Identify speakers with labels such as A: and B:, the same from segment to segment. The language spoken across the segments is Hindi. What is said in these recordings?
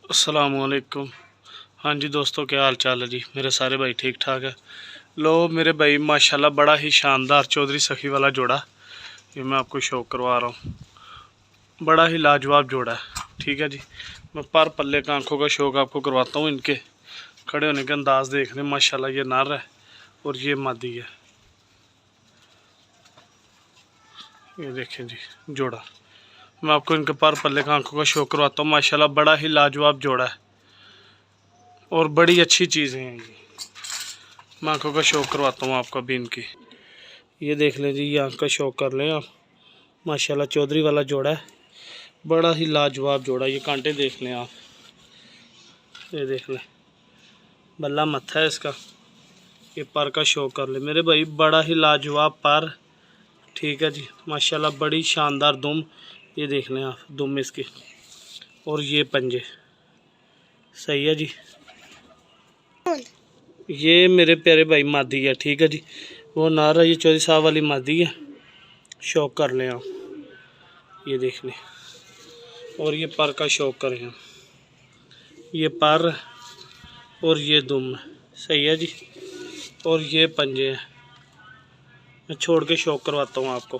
A: अस्सलामुअलैकुम। हाँ जी दोस्तों, क्या हाल चाल है जी? मेरे सारे भाई ठीक ठाक है। लो मेरे भाई माशाल्लाह बड़ा ही शानदार चौधरी सखी वाला जोड़ा ये मैं आपको शो करवा रहा हूँ। बड़ा ही लाजवाब जोड़ा है। ठीक है जी, मैं पर पल्ले का आंखों का शौक आपको करवाता हूँ। इनके खड़े होने के अंदाज देख लें। माशाल्लाह ये नर है और ये मादी है। ये देखें जी जोड़ा, मैं आपको इनके पर पल्ले का आंखों का शो करवाता हूँ। माशाल्लाह बड़ा ही लाजवाब जोड़ा है और बड़ी अच्छी चीज़ें हैं ये। मैं आँखों का शौक करवाता हूँ आपका भी इनकी। ये देख लें जी, ये आँख का शौक कर लें आप। माशाल्लाह चौधरी वाला जोड़ा है, बड़ा ही लाजवाब जोड़ा। ये कांटे देख लें आप, ये देख लें बल्ला मत्था है इसका। ये पर का शौक कर ले मेरे भाई, बड़ा ही लाजवाब पर। ठीक है जी, माशाल्लाह बड़ी शानदार दुम। ये देख लें आप दुम इसकी, और ये पंजे। सही है जी। ये मेरे प्यारे भाई मादी है। ठीक है जी, वो नारा ये चौधरी साहब वाली मादी है। शौक कर लें आप, ये देख लें। और ये पर का शौक करें हम, ये पर और ये दुम। सही है जी, और ये पंजे हैं। मैं छोड़ के शौक करवाता हूँ आपको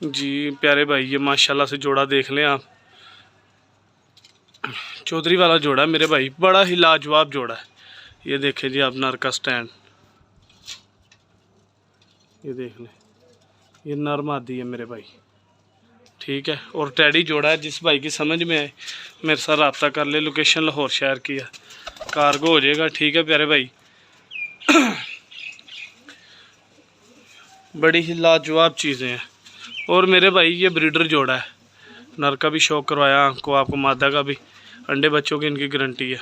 A: जी। प्यारे भाई ये माशाल्लाह से जोड़ा देख लें आप, चौधरी वाला जोड़ा है मेरे भाई, बड़ा ही लाजवाब जोड़ा है। ये देखें जी आप नर का स्टैंड, ये देख लें। ये नर मादी है मेरे भाई। ठीक है, और टैडी जोड़ा है। जिस भाई की समझ में आए मेरे साथ रब्ता कर ले। लोकेशन लाहौर शहर की है, कार्गो हो जाएगा। ठीक है प्यारे भाई, बड़ी ही लाजवाब चीज़ें हैं। और मेरे भाई ये ब्रीडर जोड़ा है, नर का भी शौक करवाया आपको, मादा का भी। अंडे बच्चों की इनकी गारंटी है।